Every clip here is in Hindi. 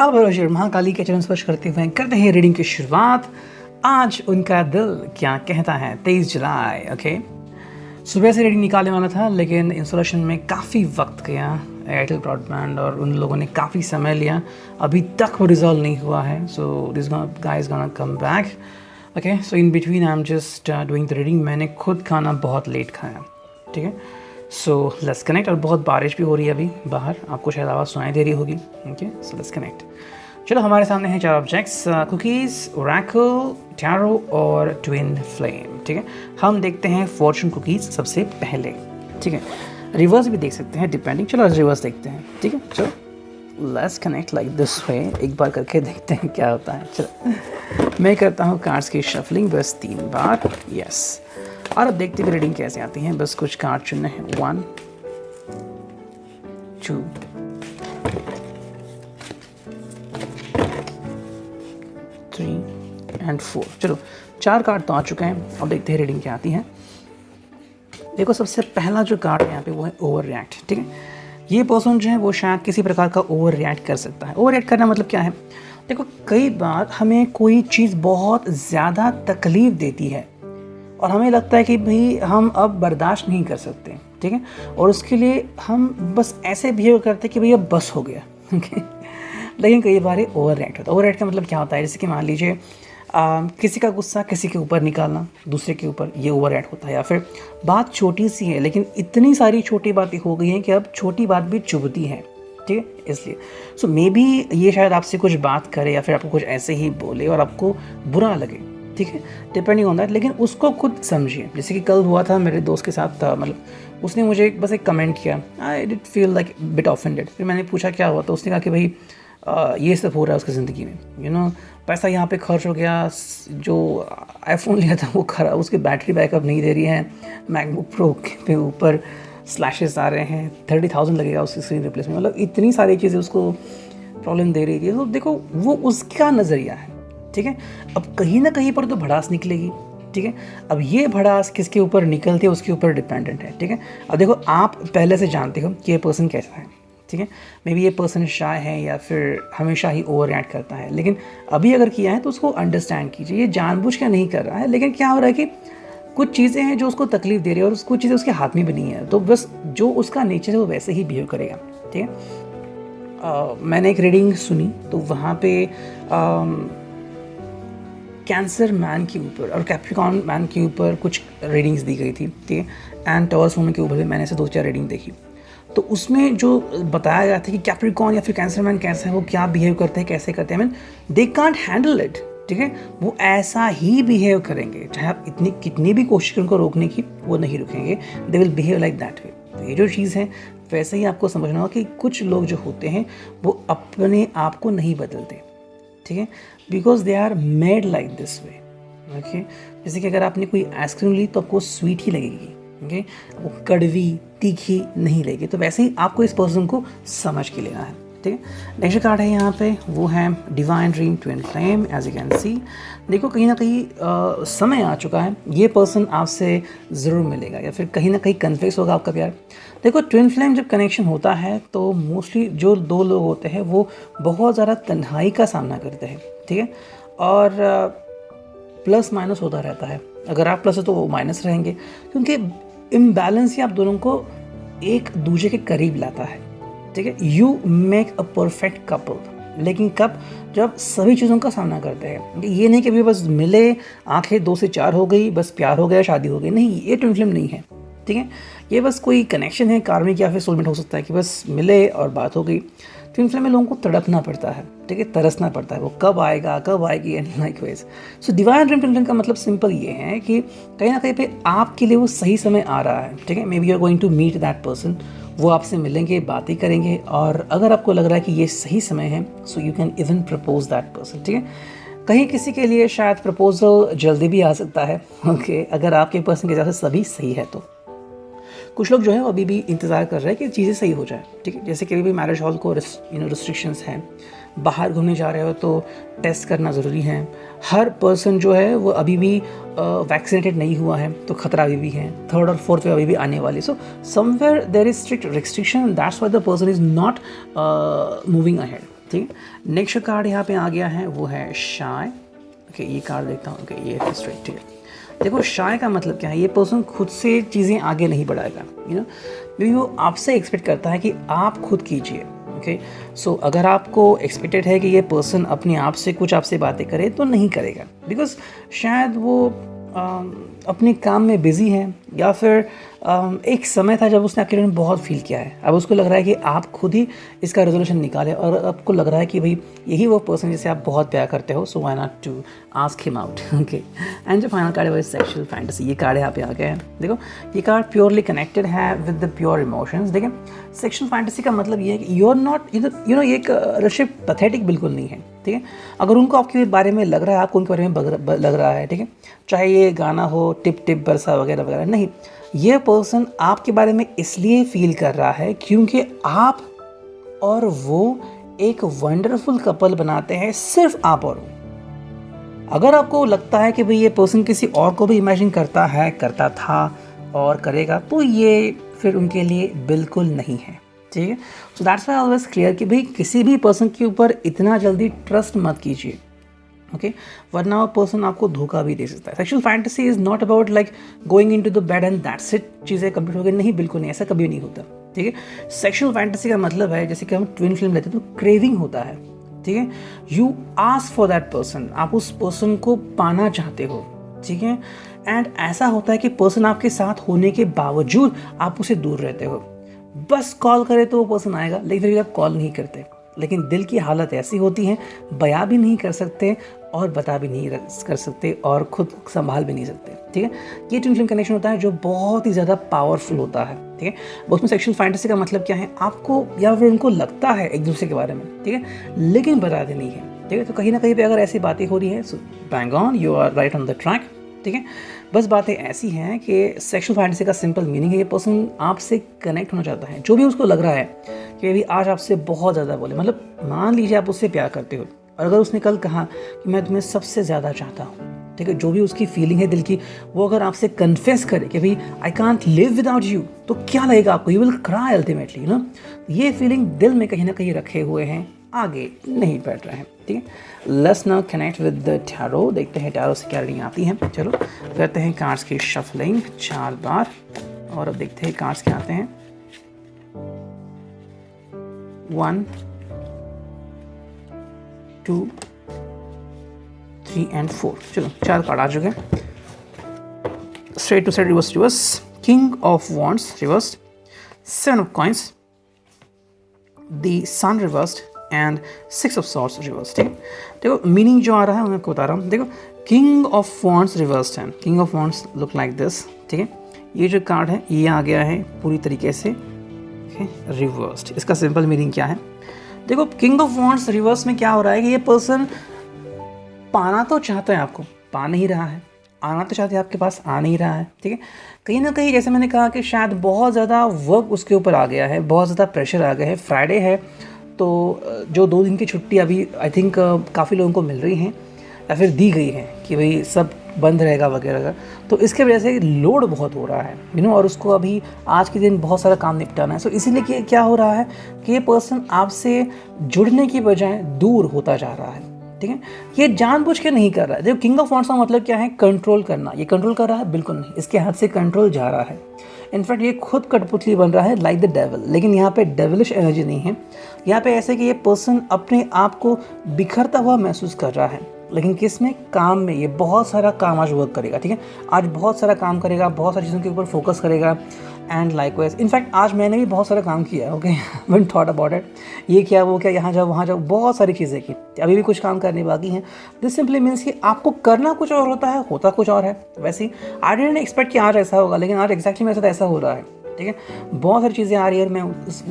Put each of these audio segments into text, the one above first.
साल भर महाकाली के चरण स्पर्श करते हुए करते हैं रीडिंग की शुरुआत। आज उनका दिल क्या कहता है, 23 जुलाई। ओके, सुबह से रीडिंग निकालने वाला था लेकिन इंस्टॉलेशन में काफ़ी वक्त गया। एयरटेल ब्रॉडबैंड और उन लोगों ने काफ़ी समय लिया, अभी तक वो रिजॉल्व नहीं हुआ है। So this guy is gonna come back. Okay, so in between I am just doing the reading. मैंने खुद खाना बहुत लेट खाया, ठीक है। So let's connect. और बहुत बारिश भी हो रही है अभी बाहर, आपको शायद आवाज़ सुनाई दे रही होगी। Okay, so let's connect. चलो, हमारे सामने हैं 4 ऑब्जेक्ट्स, कुकीज़, ओरेकल, टैरो और ट्विन फ्लेम। ठीक है, हम देखते हैं फॉर्चून कुकीज़ सबसे पहले। ठीक है, रिवर्स भी देख सकते हैं डिपेंडिंग। चलो रिवर्स देखते हैं। ठीक है, चलो लेट्स कनेक्ट लाइक दिस वे। एक बार करके देखते हैं क्या होता है। चलो मैं करता हूँ कार्ड्स की शफलिंग बस 3 बार। यस, और अब देखते हैं रीडिंग कैसे आती है। बस कुछ कार्ड चुनने हैं। 1 2 3 एंड 4। चलो 4 कार्ड तो आ चुके हैं, अब देखते हैं रीडिंग क्या आती है। देखो, सबसे पहला जो कार्ड है यहाँ पे वो है ओवर रिएक्ट। ठीक है, ये पर्सन जो है वो शायद किसी प्रकार का ओवर रिएक्ट कर सकता है। ओवर रिएक्ट करना मतलब क्या है? देखो, कई बार हमें कोई चीज़ बहुत ज़्यादा तकलीफ़ देती है और हमें लगता है कि भाई हम अब बर्दाश्त नहीं कर सकते। ठीक है, और उसके लिए हम बस ऐसे बिहेव करते हैं कि भैया बस हो गया। लेकिन कई बार ओवर रिएक्ट होता है। ओवर रिएक्ट का मतलब क्या होता है? जैसे कि मान लीजिए किसी का गुस्सा किसी के ऊपर निकालना, दूसरे के ऊपर, ये ओवर रिएक्ट होता है। या फिर बात छोटी सी है लेकिन इतनी सारी छोटी बातें हो गई हैं कि अब छोटी बात भी चुभती है। ठीक है, इसलिए सो मे बी ये शायद आपसे कुछ बात करे या फिर आपको कुछ ऐसे ही बोले और आपको बुरा लगे। ठीक है, डिपेंडिंग ऑन दैट, लेकिन उसको खुद समझिए। जैसे कि कल हुआ था मेरे दोस्त के साथ, मतलब उसने मुझे बस एक कमेंट किया। I did feel like bit offended. फिर मैंने पूछा क्या हुआ, तो उसने कहा कि भाई ये सब हो रहा है उसकी ज़िंदगी में। यू नो, पैसा यहाँ पे खर्च हो गया, जो आईफोन लिया था वो खराब, उसकी बैटरी बैकअप नहीं दे रही है, मैकबुक प्रो के ऊपर स्लैशेस आ रहे हैं, 30,000 लगेगा उसकी स्क्रीन रिप्लेसमेंट। मतलब इतनी सारी चीज़ें उसको प्रॉब्लम दे रही थी। तो देखो, वो उसका नज़रिया है। ठीक है, अब कहीं ना कहीं पर तो भड़ास निकलेगी। ठीक है, अब ये भड़ास किसके ऊपर निकलती है उसके ऊपर डिपेंडेंट है। ठीक है, अब देखो, आप पहले से जानते हो कि ये पर्सन कैसा है। ठीक है, मे बी ये पर्सन शाय है या फिर हमेशा ही ओवर रिएक्ट करता है, लेकिन अभी अगर किया है तो उसको अंडरस्टैंड कीजिए। ये जानबूझ के नहीं कर रहा है, लेकिन क्या हो रहा है कि कुछ चीज़ें हैं जो उसको तकलीफ दे रही है और कुछ चीज़ें उसके हाथ में भी नहीं है, तो बस जो उसका नेचर है वो वैसे ही बिहेव करेगा। ठीक है, मैंने एक रीडिंग सुनी तो वहाँ पे कैंसर मैन के ऊपर और कैप्रिकॉर्न मैन के ऊपर कुछ रीडिंग्स दी गई थी। ठीक है, एंड टॉरस वुमन के ऊपर भी मैंने ऐसे 2-4 रीडिंग देखी। तो उसमें जो बताया गया था कि कैप्रिकॉर्न या फिर कैंसर मैन कैसा है, वो क्या बिहेव करते हैं, कैसे करते हैं, mean they can't handle it. ठीक है, वो ऐसा ही बिहेव करेंगे, चाहे आप इतनी कितनी भी कोशिश करें उनको रोकने की, वो नहीं रुकेंगे। They will behave like that way. तो ये जो चीज़ है वैसे ही आपको समझना होगा कि कुछ लोग जो होते हैं वो अपने आप को नहीं बदलते। ठीक है, because they are made like this way. Okay, जैसे कि अगर आपने कोई आइसक्रीम ली तो आपको स्वीट ही लगेगी। ओके, वो कड़वी तीखी नहीं लगेगी। तो वैसे ही आपको इस पर्सन को समझ के लेना है। ठीक है, नेक्स्ट कार्ड है यहाँ पे, वो है divine dream twin flame. As you can see, देखो कहीं ना कहीं समय आ चुका है, ये पर्सन आपसे ज़रूर मिलेगा या फिर कहीं ना कहीं कन्फ्लिक्ट होगा आपका प्यार। देखो, ट्विन फ्लेम जब कनेक्शन होता है तो मोस्टली जो 2 लोग होते हैं वो बहुत ज़्यादा तन्हाई का सामना करते हैं। ठीक है, और प्लस माइनस होता रहता है। अगर आप प्लस है तो वो माइनस रहेंगे, क्योंकि इम्बैलेंस ही आप दोनों को एक दूसरे के करीब लाता है। ठीक है, you make a perfect couple. लेकिन कब? जब सभी चीज़ों का सामना करते हैं। ये नहीं कि अभी बस मिले, आंखें 2 से 4 हो गई, बस प्यार हो गया, शादी हो गई। नहीं, ये ट्विन फ्लेम नहीं है। ठीक है, ये बस कोई कनेक्शन है, कार्मिक या फिर सोलमेट हो सकता है कि बस मिले और बात हो गई। ट्विन फ्लेम में लोगों को तड़पना पड़ता है। ठीक है, तरसना पड़ता है, वो कब आएगा, कब आएगी, and likewise. So divine dream twin flame का मतलब सिंपल ये है कि कहीं ना कहीं पे आपके लिए वो सही समय आ रहा है। ठीक है, maybe you are going to meet that person. वो आपसे मिलेंगे, बातें करेंगे, और अगर आपको लग रहा है कि ये सही समय है, so you can even propose that person. ठीक है, कहीं किसी के लिए शायद प्रपोजल जल्दी भी आ सकता है। ओके, अगर आपके पर्सन के हिसाब से सभी सही है तो। कुछ लोग जो है अभी भी इंतज़ार कर रहे हैं कि चीज़ें सही हो जाए। ठीक है, जैसे कि अभी भी मैरिज हॉल को रिस्ट्रिक्शंस हैं, बाहर घूमने जा रहे हो तो टेस्ट करना ज़रूरी है। हर पर्सन जो है वो अभी भी वैक्सीनेटेड नहीं हुआ है तो खतरा अभी भी है। 3rd और 4th वेव अभी भी आने वाली। So somewhere there is strict restriction, that's why the person is not moving ahead. ठीक है। नेक्स्ट कार्ड यहाँ पे आ गया है वो है शाय। ओके, ये कार्ड देखता हूँ। ओके, ये फ्रस्ट्रेट। ठीक है, देखो शाय का मतलब क्या है, ये पर्सन खुद से चीज़ें आगे नहीं बढ़ाएगा, यू नो, क्योंकि वो आपसे एक्सपेक्ट करता है कि आप खुद कीजिए। ओके, सो अगर आपको एक्सपेक्टेड है कि ये पर्सन अपने आप से कुछ आपसे बातें करे तो नहीं करेगा, बिकॉज शायद वो अपने काम में बिज़ी है, या फिर एक समय था जब उसने आपके बारे में बहुत फील किया है, अब उसको लग रहा है कि आप खुद ही इसका रेजोल्यूशन निकालें, और आपको लग रहा है कि भाई यही वो पर्सन जिसे आप बहुत प्यार करते हो, so why not to ask him out. Okay, and जो फाइनल कार्ड है वो सेक्सुअल फैंटेसी। ये कार्ड यहाँ पे आ गया है। देखो, ये कार्ड प्योरली कनेक्टेड है विद द प्योर इमोशंस। देखिए, सेक्सुअल फैंटेसी का मतलब ये है कि you are not, you know, ये एक ऋषभ पैथेटिक बिल्कुल नहीं है। ठीक है, अगर उनको आपके बारे में लग रहा है, आपको उनके बारे में लग रहा है, ठीक है, चाहे ये गाना हो टिप टिप बरसा वगैरह वगैरह, नहीं, ये पर्सन आपके बारे में इसलिए फील कर रहा है क्योंकि आप और वो एक वंडरफुल कपल बनाते हैं, सिर्फ आप और वो। अगर आपको लगता है कि भाई ये पर्सन किसी और को भी इमेजिन करता है, करता था और करेगा, तो ये फिर उनके लिए बिल्कुल नहीं है। ठीक है, so that's why always clear कि भाई किसी भी पर्सन के ऊपर इतना जल्दी ट्रस्ट मत कीजिए। ओके, वरना वो पर्सन आपको धोखा भी दे सकता है। Sexual fantasy is not about like going into the bed and that's it, चीज़ें कंप्लीट हो गई, नहीं, बिल्कुल नहीं, ऐसा कभी नहीं होता। ठीक है, सेक्सुअल फैंटेसी का मतलब है, जैसे कि हम ट्विन फिल्म लेते हैं तो क्रेविंग होता है। ठीक है, you ask for that person, आप उस पर्सन को पाना चाहते हो। ठीक है, एंड ऐसा होता है कि पर्सन आपके साथ होने के बावजूद आप उसे दूर रहते हो। बस कॉल करे तो वो पर्सन आएगा, लेकिन फिर भी आप कॉल नहीं करते। लेकिन दिल की हालत ऐसी होती है, बयां भी नहीं कर सकते और बता भी नहीं कर सकते और खुद संभाल भी नहीं सकते। ठीक है, ये ट्विन फ्लेम कनेक्शन होता है जो बहुत ही ज़्यादा पावरफुल होता है। ठीक है, उसमें सेक्सुअल फैंटेसी का मतलब क्या है, आपको या फिर उनको लगता है एक दूसरे के बारे में, ठीक है, लेकिन बताते नहीं है। ठीक है, तो कहीं ना कहीं पे अगर ऐसी बातें हो रही है, so bang on, you are right on the track. ठीक है, बस बातें ऐसी हैं कि सेक्सुअल फैंटेसी का सिंपल मीनिंग है, ये पर्सन आपसे कनेक्ट होना चाहता है। जो भी उसको लग रहा है कि अभी आज आपसे बहुत ज़्यादा बोले, मतलब मान लीजिए आप उससे प्यार करते हो, और अगर उसने कल कहा कि मैं तुम्हें सबसे ज़्यादा चाहता हूँ, ठीक है, जो भी उसकी फीलिंग है दिल की, वो अगर आपसे कन्फेस करे कि भाई I can't live without you, तो क्या लगेगा आपको? You will cry ultimately, you know. ये फीलिंग दिल में कहीं ना कहीं रखे हुए हैं, आगे नहीं बढ़ रहे हैं। ठीक है, let's now connect with the tarot, देखते हैं टैरो से क्या रीडिंग आती है। चलो करते हैं कार्ड्स की शफलिंग 4 बार, और अब देखते हैं कार्ड्स क्या आते हैं। 1 2 3 एंड 4। चलो 4 कार्ड आ चुके हैं। Straight to straight, reverse reverse, king of wands reversed, 7 of coins, the sun reversed and 6 of swords reversed. ठीक है, देखो मीनिंग जो आ रहा है मैं आपको बता रहा हूँ। देखो, किंग ऑफ वॉन्ड्स रिवर्स्ड है, king of wands look like this. ठीक है, ये जो कार्ड है ये आ गया है पूरी तरीके से रिवर्स्ड। इसका सिंपल मीनिंग क्या है? देखो, किंग ऑफ वॉन्ड्स रिवर्स में क्या हो रहा है कि ये पर्सन पाना तो चाहता है, आपको पा नहीं रहा है, आना तो चाहते हैं आपके पास, आ नहीं रहा है। ठीक है, कहीं ना कहीं जैसे मैंने कहा कि शायद बहुत ज़्यादा वर्क उसके ऊपर आ गया है, बहुत ज़्यादा प्रेशर आ गया है। फ्राइडे है तो जो 2 दिन की छुट्टी अभी आई थिंक काफ़ी लोगों को मिल रही हैं या फिर दी गई है कि भाई सब बंद रहेगा वगैरह, तो इसके वजह से लोड बहुत हो रहा है, यू नो, और उसको अभी आज के दिन बहुत सारा काम निपटाना है। सो इसीलिए क्या हो रहा है कि ये पर्सन आपसे जुड़ने की बजाय दूर होता जा रहा है। ठीक है, ये जानबूझ के नहीं कर रहा है। देखो, किंग ऑफ वॉन्ड्स का मतलब क्या है? कंट्रोल करना। ये कंट्रोल कर रहा है? बिल्कुल नहीं, इसके हाथ से कंट्रोल जा रहा है। इनफैक्ट ये खुद कठपुतली बन रहा है, लाइक द डेविल। लेकिन यहाँ पे डेविलिश एनर्जी नहीं है, यहाँ पे ऐसे कि ये पर्सन अपने आप को बिखरता हुआ महसूस कर रहा है, लेकिन किस में? काम में। ये बहुत सारा काम आज वर्क करेगा। ठीक है, आज बहुत सारा काम करेगा, बहुत सारी चीज़ों के ऊपर फोकस करेगा, एंड लाइकवाइज। इनफैक्ट आज मैंने भी बहुत सारा काम किया, okay, when thought about it, ये क्या वो क्या, यहाँ जाओ वहाँ जाओ, बहुत सारी चीज़ें की, अभी भी कुछ काम करने बाकी हैं। दिस सिंपली मीन्स कि आपको करना कुछ और होता है, होता कुछ और है। वैसे ही आई डिडंट एक्सपेक्ट कि आज ऐसा होगा, लेकिन आज एक्जैक्टली मेरे साथ ऐसा हो रहा है। ठीक है, बहुत सारी चीज़ें आ रही है, मैं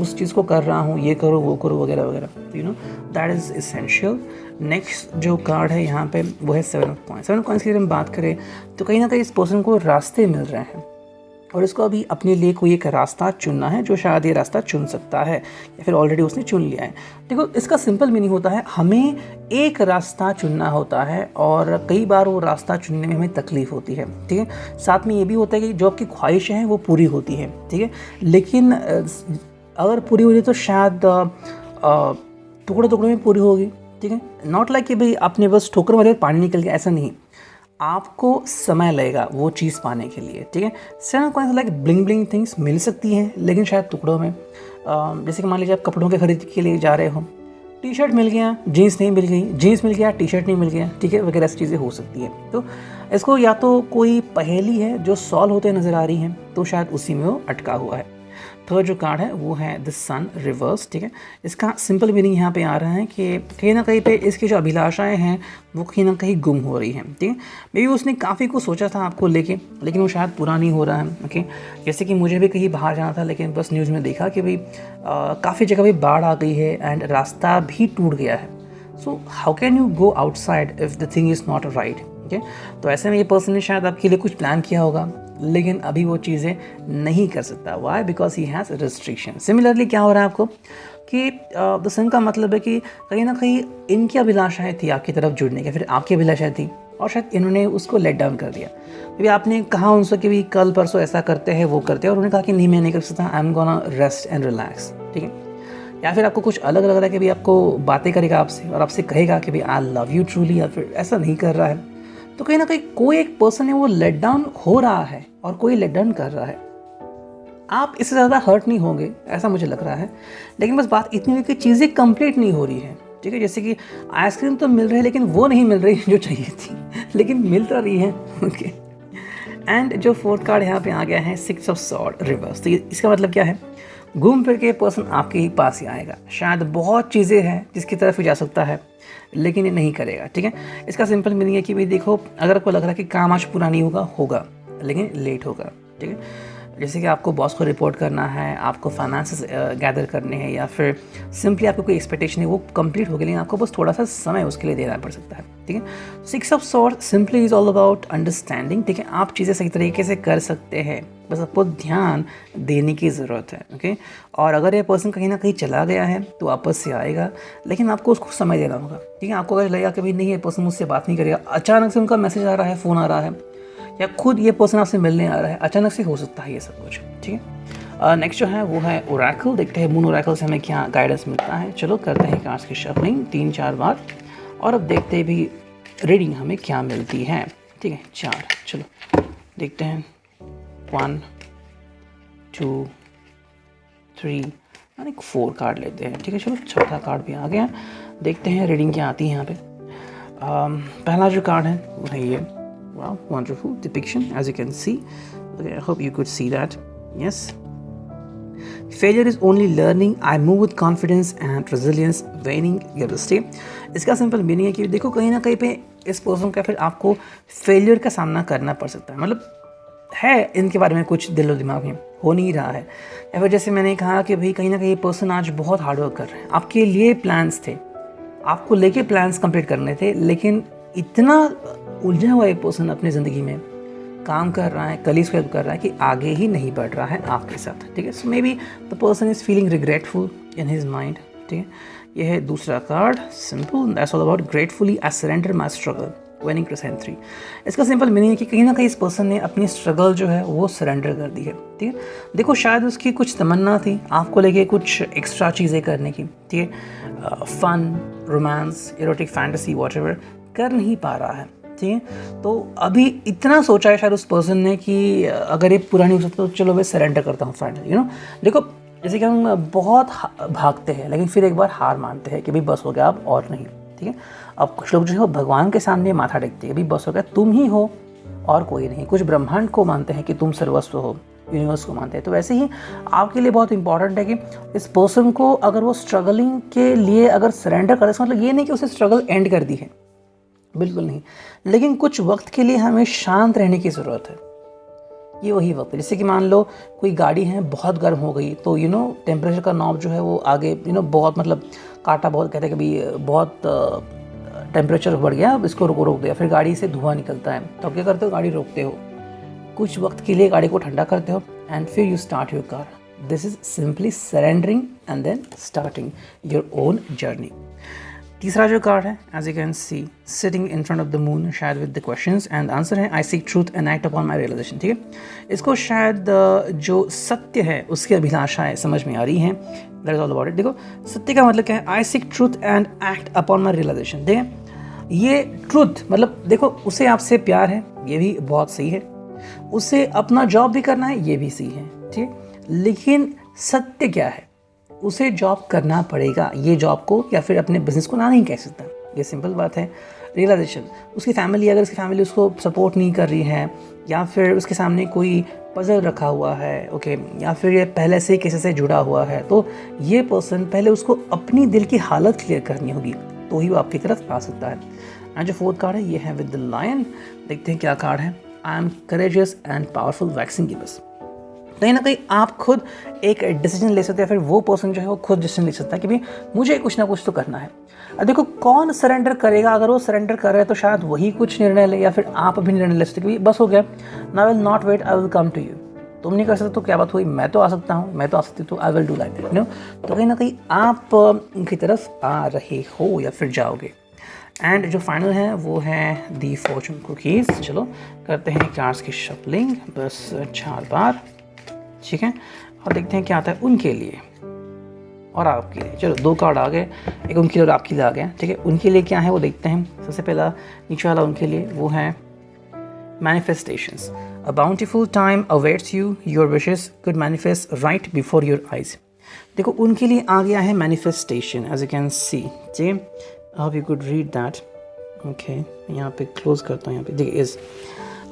उस चीज़ को कर रहा हूँ, ये करो वो करो वगैरह वगैरह, you know, that is essential. Next जो कार्ड है यहाँ पे वो है 7 ऑफ कॉइंस। 7 ऑफ कॉइंस की अगर हम बात करें तो कहीं ना कहीं इस पर्सन को रास्ते मिल रहे हैं, और इसको अभी अपने लिए कोई एक रास्ता चुनना है, जो शायद ये रास्ता चुन सकता है या फिर ऑलरेडी उसने चुन लिया है। देखो, इसका सिंपल मीनिंग होता है हमें एक रास्ता चुनना होता है, और कई बार वो रास्ता चुनने में हमें तकलीफ होती है। ठीक है, साथ में ये भी होता है कि जो आपकी ख्वाहिशें हैं वो पूरी होती है। ठीक है, लेकिन अगर पूरी हो रही तो शायद टुकड़े टुकड़े में पूरी होगी, ठीक है। नॉट लाइक कि भाई आपने बस ठोकर मारी और पानी निकल गया, ऐसा नहीं। आपको समय लगेगा वो चीज़ पाने के लिए, ठीक है। सेम कौन सा लाइक ब्लिंग ब्लिंग थिंग्स मिल सकती हैं लेकिन शायद टुकड़ों में। जैसे कि मान लीजिए आप कपड़ों के खरीद के लिए जा रहे हो, टी शर्ट मिल गया, जीन्स नहीं मिल गई, जीन्स मिल गया, टी शर्ट नहीं मिल गया, ठीक है, वगैरह ऐसी चीज़ें हो सकती हैं। तो इसको या तो कोई पहेली है जो सॉल्व होते नज़र आ रही हैं, तो शायद उसी में वो अटका हुआ है। थर्ड जो कार्ड है वो है द सन रिवर्स, ठीक है। इसका सिंपल मीनिंग यहाँ पे आ रहा है कि कहीं ना कहीं पे इसकी जो अभिलाषाएं हैं वो कहीं ना कहीं गुम हो रही हैं, ठीक है। मे बी उसने काफ़ी कुछ सोचा था आपको लेके, लेकिन वो शायद पूरा नहीं हो रहा है, ओके। जैसे कि मुझे भी कहीं बाहर जाना था, लेकिन बस न्यूज़ में देखा कि भाई काफ़ी जगह भी बाढ़ आ गई है एंड रास्ता भी टूट गया है। So how can you go outside if the thing is not right, ठीक है। तो ऐसे में ये पर्सन ने शायद आपके लिए कुछ प्लान किया होगा, लेकिन अभी वो चीज़ें नहीं कर सकता। Why? Because he has restriction. Similarly क्या हो रहा है आपको कि द सन का मतलब है कि कहीं ना कहीं इनकी अभिलाषाएँ थी आपकी तरफ जुड़ने की, फिर आपकी अभिलाषाएँ थी और शायद इन्होंने उसको लेट डाउन कर दिया। अभी आपने कहा उनसे कि भाई कल परसों ऐसा करते हैं, वो करते हैं, और उन्होंने कहा कि नहीं मैं नहीं कर सकता, I am gonna rest and relax, ठीक है। या फिर आपको कुछ अलग लग रहा है कि भाई आपको बातें करेगा आपसे और आपसे कहेगा कि भाई आई लव यू ट्रूली, या फिर ऐसा नहीं कर रहा है। तो कहीं ना कहीं कोई एक पर्सन है वो लेट डाउन हो रहा है और कोई लेट डाउन कर रहा है। आप इससे ज़्यादा हर्ट नहीं होंगे ऐसा मुझे लग रहा है, लेकिन बस बात इतनी हुई कि चीज़ें कंप्लीट नहीं हो रही हैं, ठीक है। जैसे कि आइसक्रीम तो मिल रही है लेकिन वो नहीं मिल रही जो चाहिए थी, लेकिन मिल तो रही है, ओके। एंड जो फोर्थ कार्ड यहाँ पे आ गया है सिक्स ऑफ सॉर्ड रिवर्स। तो इसका मतलब क्या है? घूम फिर के पर्सन आपके ही पास ही आएगा। शायद बहुत चीज़ें हैं जिसकी तरफ ही जा सकता है, लेकिन ये नहीं करेगा, ठीक है। इसका सिंपल मीनिंग है कि भाई देखो, अगर आपको लग रहा है कि काम आज पूरा नहीं होगा लेकिन लेट होगा, ठीक है। जैसे कि आपको बॉस को रिपोर्ट करना है, आपको फाइनेंसेस गैदर करने हैं, या फिर सिंपली आपको कोई एक्सपेक्टेशन है वो कंप्लीट हो गई, लेकिन आपको बस थोड़ा सा समय उसके लिए देना पड़ सकता है, ठीक है। Six of sword simply is all about understanding, ठीक है। आप चीज़ें सही तरीके से कर सकते हैं, बस आपको ध्यान देने की ज़रूरत है, ओके। और अगर ये पर्सन कहीं ना कहीं चला गया है तो वापस से आएगा, लेकिन आपको उसको समय देना होगा, ठीक है। आपको अगर लगेगा कि भाई नहीं ये पर्सन मुझसे बात नहीं करेगा, अचानक से उनका मैसेज आ रहा है, फ़ोन आ रहा है, या खुद ये पर्सन आपसे मिलने आ रहा है, अचानक से हो सकता है ये सब कुछ, ठीक है। नेक्स्ट जो है वो है ओरेकल। देखते हैं मून ओरेकल से हमें क्या गाइडेंस मिलता है। चलो करते हैं कार्ड्स की शफलिंग 3-4 बार, और अब देखते हैं भी रीडिंग हमें क्या मिलती है, ठीक है। 4, चलो देखते हैं। 1 2 3 यानी 4 कार्ड लेते हैं, ठीक है। चलो चौथा कार्ड भी आ गया, देखते हैं रीडिंग क्या आती है यहाँ पे। पहला जो कार्ड है वो है ये। Wow, wonderful depiction, as you can see. Okay, I hope you could see that. Yes. Failure is only learning. I move with confidence and resilience, winning your stay. इसका सिंपल मीनिंग है कि देखो कहीं ना कहीं पे इस पर्सन का फिर आपको फेलियर का सामना करना पड़ सकता है। मतलब है इनके बारे में कुछ दिलो दिमाग में हो नहीं रहा है, या फिर जैसे मैंने कहा कि भाई कहीं ना कहीं पर्सन आज बहुत हार्डवर्क कर रहे हैं, आपके लिए प्लान्स थे, आपको लेके प्लान्स कंप्लीट करने थे, लेकिन इतना उलझा हुआ एक पर्सन अपनी ज़िंदगी में काम कर रहा है, कलीग्स को हेल्प कर रहा है कि आगे ही नहीं बढ़ रहा है आपके साथ, ठीक है। So maybe the person is feeling regretful in his mind, ठीक है। यह है दूसरा card, simple, that's all about gratefully I surrender my struggle, winning crescent 3। इसका सिंपल मीनिंग है कि कहीं ना कहीं इस पर्सन ने अपनी स्ट्रगल जो है वो सरेंडर कर दी है, ठीक है। देखो शायद उसकी कुछ तमन्ना थी आपको लेके कुछ एक्स्ट्रा चीज़ें करने की, ठीक है, fun, romance, erotic, fantasy, whatever, कर नहीं पा रहा है, ठीक है। तो अभी इतना सोचा है शायद उस पर्सन ने कि अगर ये पूरा नहीं हो सकता तो चलो मैं सरेंडर करता हूँ फाइनल, यू नो। देखो जैसे कि हम बहुत भागते हैं लेकिन फिर एक बार हार मानते हैं कि भाई बस हो गया अब और नहीं, ठीक है। अब कुछ लोग जो है भगवान के सामने माथा टेकते हैं, भाई बस हो गया, तुम ही हो और कोई नहीं। कुछ ब्रह्मांड को मानते हैं कि तुम सर्वस्व हो, यूनिवर्स को मानते हैं। तो वैसे ही आपके लिए बहुत इंपॉर्टेंट है कि इस पर्सन को अगर वो स्ट्रगलिंग के लिए अगर सरेंडर करे, इसका मतलब ये नहीं कि उसे स्ट्रगल एंड कर दी है, बिल्कुल नहीं, लेकिन कुछ वक्त के लिए हमें शांत रहने की ज़रूरत है। ये वही वक्त है, जैसे कि मान लो कोई गाड़ी है बहुत गर्म हो गई तो यू नो टेम्परेचर का नॉब जो है वो आगे यू नो बहुत मतलब काटा बहुत कहते हैं कि भाई बहुत टेम्परेचर बढ़ गया, अब इसको रोक दिया, फिर गाड़ी से धुआं निकलता है, तो क्या करते हो, गाड़ी रोकते हो, कुछ वक्त के लिए गाड़ी को ठंडा करते हो एंड फिर you start your car. This is simply surrendering and then starting your own journey. तीसरा जो कार्ड है, as you can see, sitting in front of the moon, शायद with the questions, and answer है I seek truth and act upon my realization. ठीक है, इसको शायद जो सत्य है उसकी अभिलाषाएं समझ में आ रही हैं। That is all about it. देखो, सत्य का मतलब क्या है, I seek truth and act upon my realization. ठीक है, ये ट्रूथ मतलब देखो, उसे आपसे प्यार है, ये भी बहुत सही है, उसे अपना जॉब भी करना है, ये भी सही है। ठीक है, लेकिन सत्य क्या है, उसे जॉब करना पड़ेगा, ये जॉब को या फिर अपने बिजनेस को ना नहीं कह सकता, ये सिंपल बात है। रियलाइजेशन, उसकी फैमिली, अगर उसकी फैमिली उसको सपोर्ट नहीं कर रही है, या फिर उसके सामने कोई पजल रखा हुआ है, ओके, या फिर ये पहले से किसी से जुड़ा हुआ है, तो ये पर्सन पहले उसको अपनी दिल की हालत क्लियर करनी होगी, तो ही वो आपकी तरफ आ सकता है। एंड जो फोर्थ कार्ड है ये है विद द लायन। देखते हैं क्या कार्ड है, I am courageous and powerful waxing givers. कहीं ना कहीं आप खुद एक डिसीजन ले सकते हैं, फिर वो पर्सन जो है वो खुद डिसीजन ले सकता है कि भाई मुझे कुछ ना कुछ तो करना है। अब देखो, कौन सरेंडर करेगा, अगर वो सरेंडर कर रहा है तो शायद वही कुछ निर्णय ले, या फिर आप भी निर्णय ले सकते कि बस हो गया, now will not wait, I will come to you. तुम नहीं कर सकते तो क्या बात हुई, मैं तो आ सकता हूँ, मैं तो आ सकती हूँ, तो I will do like that, no. तो कहीं ना कहीं आप उनकी तरफ आ रहे हो या फिर जाओगे। एंड जो फाइनल है वो है दी फॉर्चून कुकीज़। चलो करते हैं कार्ड्स की शफलिंग, बस 4 बार, ठीक है, और देखते हैं क्या आता है उनके लिए और आपके लिए। चलो 2 कार्ड आ गए, एक उनके लिए और आपके लिए आ गया। ठीक है, उनके लिए क्या है वो देखते हैं। सबसे पहला नीचे वाला उनके लिए वो है manifestations. A bountiful time awaits you, your wishes could manifest right before your eyes. देखो, उनके लिए आ गया है manifestation, as you can see. ठीक है, how you could read that. Okay, यहाँ पे क्लोज करता हूँ, यहाँ पे देखिए, is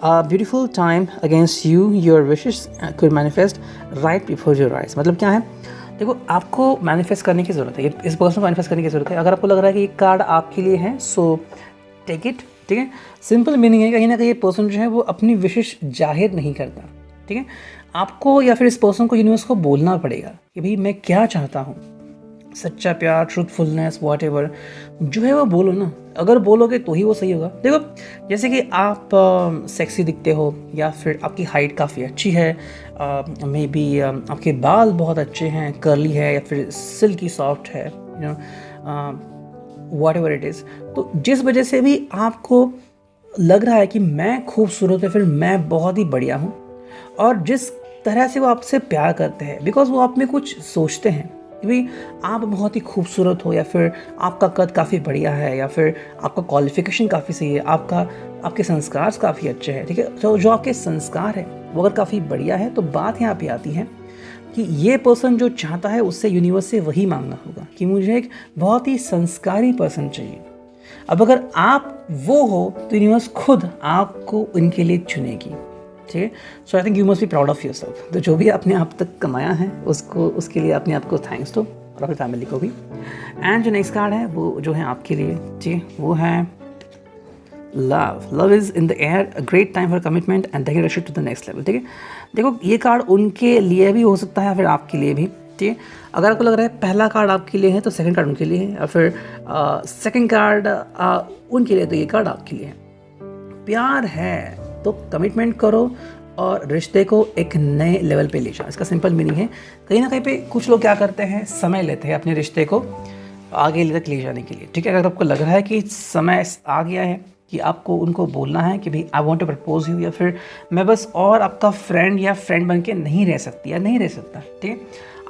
beautiful time against you, your wishes could manifest right before your eyes. मतलब क्या है, देखो आपको मैनिफेस्ट करने की ज़रूरत है, इस पर्सन को मैनिफेस्ट करने की ज़रूरत है। अगर आपको लग रहा है कि ये कार्ड आपके लिए है, सो टेक इट। ठीक है, सिंपल मीनिंग है कहीं ना कहीं ये पर्सन जो है वो अपनी विशेष जाहिर नहीं करता। ठीक है, आपको या फिर इस पर्सन को, यूनिवर्स को बोलना पड़ेगा कि भाई मैं क्या चाहता हूँ, सच्चा प्यार, ट्रूथफुलनेस, वॉट एवर जो है वो बोलो ना। अगर बोलोगे तो ही वो सही होगा। देखो, जैसे कि आप सेक्सी दिखते हो, या फिर आपकी हाइट काफ़ी अच्छी है, मे बी आपके बाल बहुत अच्छे हैं, कर्ली है, या फिर सिल्की सॉफ्ट है, you know, what ever it is, तो जिस वजह से भी आपको लग रहा है कि मैं खूबसूरत है, फिर मैं बहुत ही बढ़िया हूँ, और जिस तरह से वो आपसे प्यार करते हैं, बिकॉज वो आप में कुछ सोचते हैं कि भाई आप बहुत ही खूबसूरत हो, या फिर आपका कद काफ़ी बढ़िया है, या फिर आपका क्वालिफिकेशन काफ़ी सही है, आपके संस्कार काफ़ी अच्छे हैं। ठीक है, तो जो आपके संस्कार है वो अगर काफ़ी बढ़िया है, तो बात यहाँ पे आती है कि ये पर्सन जो चाहता है उससे यूनिवर्स से वही मांगना होगा कि मुझे एक बहुत ही संस्कारी पर्सन चाहिए। अब अगर आप वो हो तो यूनिवर्स खुद आपको इनके लिए चुनेगी। ठीक है, so I think you must be proud of yourself. तो जो भी आपने आप तक कमाया है उसके लिए अपने आप को थैंक्स दो, और अपनी फैमिली को भी। एंड जो नेक्स्ट कार्ड है वो जो है आपके लिए, ठीक है, वो है love. Love is in the air, a great time for commitment and taking relationship to the next level. ठीक है, देखो ये कार्ड उनके लिए भी हो सकता है, फिर आपके लिए भी। ठीक है, अगर आपको लग रहा है पहला कार्ड आपके लिए है तो सेकंड कार्ड उनके लिए है, या फिर सेकंड कार्ड उनके लिए तो ये कार्ड आपके लिए है। प्यार है तो कमिटमेंट करो और रिश्ते को एक नए लेवल पे ले जाओ। इसका सिंपल मीनिंग है, कहीं ना कहीं पे कुछ लोग क्या करते हैं, समय लेते हैं अपने रिश्ते को आगे तक ले जाने के लिए। ठीक है, अगर आपको लग रहा है कि समय आ गया है कि आपको उनको बोलना है कि भाई I want to propose you, या फिर मैं बस और आपका फ्रेंड या फ्रेंड बन के नहीं रह सकती या नहीं रह सकता। ठीक है,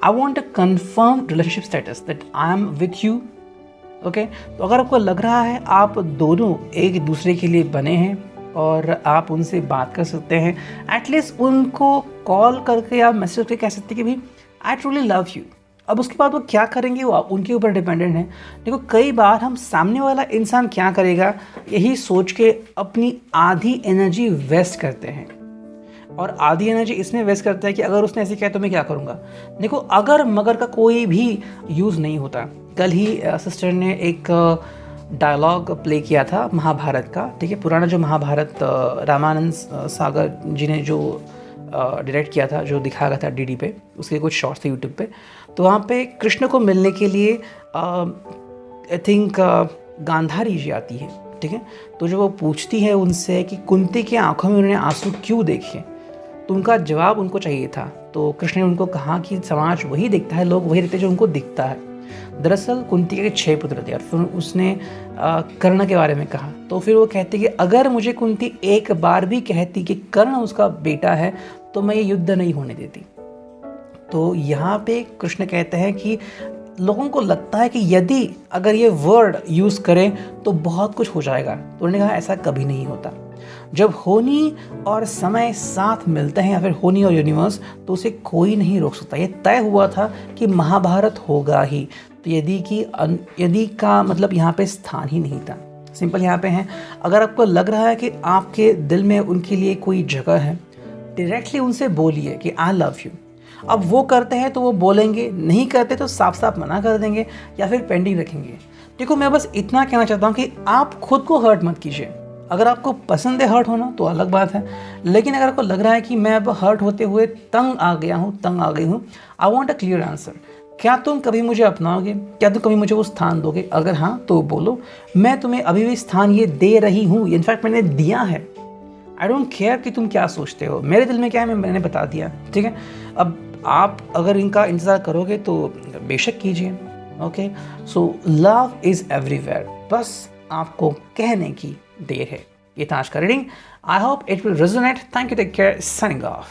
I want a confirm relationship status that I am with you. Okay, तो अगर आपको लग रहा है आप दोनों एक दूसरे के लिए बने हैं और आप उनसे बात कर सकते हैं, एटलीस्ट उनको कॉल करके या मैसेज करके कह सकते हैं कि भाई आई ट्रूली लव यू। अब उसके बाद वो क्या करेंगे वो उनके ऊपर डिपेंडेंट है। देखो, कई बार हम सामने वाला इंसान क्या करेगा यही सोच के अपनी आधी एनर्जी वेस्ट करते हैं, और आधी एनर्जी इसमें वेस्ट करता है कि अगर उसने ऐसे किया तो मैं क्या करूँगा। देखो, अगर मगर का कोई भी यूज़ नहीं होता। कल ही सिस्टर ने एक डायलॉग प्ले किया था महाभारत का। ठीक है, पुराना जो महाभारत रामानंद सागर जी ने जो डायरेक्ट किया था, जो दिखाया गया था डीडी पे, उसके कुछ शॉर्ट्स थे यूट्यूब पे। तो वहाँ पे कृष्ण को मिलने के लिए आई थिंक गांधारी जी आती है। ठीक है, तो जो वो पूछती है उनसे कि कुंती की आंखों में उन्होंने आंसू क्यों देखे, तो उनका जवाब उनको चाहिए था। तो कृष्ण ने उनको कहा कि समाज वही देखता है, लोग वही देखते हैं जो उनको दिखता है। दरअसल कुंती के 6 पुत्र थे और फिर उसने कर्ण के बारे में कहा, तो फिर वो कहती कि अगर मुझे कुंती एक बार भी कहती कि कर्ण उसका बेटा है तो मैं ये युद्ध नहीं होने देती। तो यहाँ पे कृष्ण कहते हैं कि लोगों को लगता है कि यदि अगर ये वर्ड यूज़ करें तो बहुत कुछ हो जाएगा, तो उन्होंने कहा ऐसा कभी नहीं होता। जब होनी और समय साथ मिलते हैं या फिर होनी और यूनिवर्स, तो उसे कोई नहीं रोक सकता। ये तय हुआ था कि महाभारत होगा ही, तो यदि का मतलब यहाँ पे स्थान ही नहीं था। सिंपल यहाँ पे है, अगर आपको लग रहा है कि आपके दिल में उनके लिए कोई जगह है, डायरेक्टली उनसे बोलिए कि आई लव यू। अब वो करते हैं तो वो बोलेंगे, नहीं करते तो साफ साफ मना कर देंगे या फिर पेंडिंग रखेंगे। देखो, मैं बस इतना कहना चाहता हूँ कि आप खुद को हर्ट मत कीजिए। अगर आपको पसंद है हर्ट होना तो अलग बात है, लेकिन अगर आपको लग रहा है कि मैं अब हर्ट होते हुए तंग आ गई हूँ, I want a clear answer. क्या तुम कभी मुझे अपनाओगे? क्या तुम कभी मुझे वो स्थान दोगे? अगर हाँ तो बोलो, मैं तुम्हें अभी भी स्थान ये दे रही हूँ, इनफैक्ट मैंने दिया है। आई डोंट केयर कि तुम क्या सोचते हो, मेरे दिल में क्या है मैंने बता दिया, ठीक है। अब आप अगर इनका इंतज़ार करोगे तो बेशक कीजिए। Okay, so love is everywhere, बस आपको कहने की देर है। ये था आज का reading. I hope it will resonate. Thank you, take care, signing of.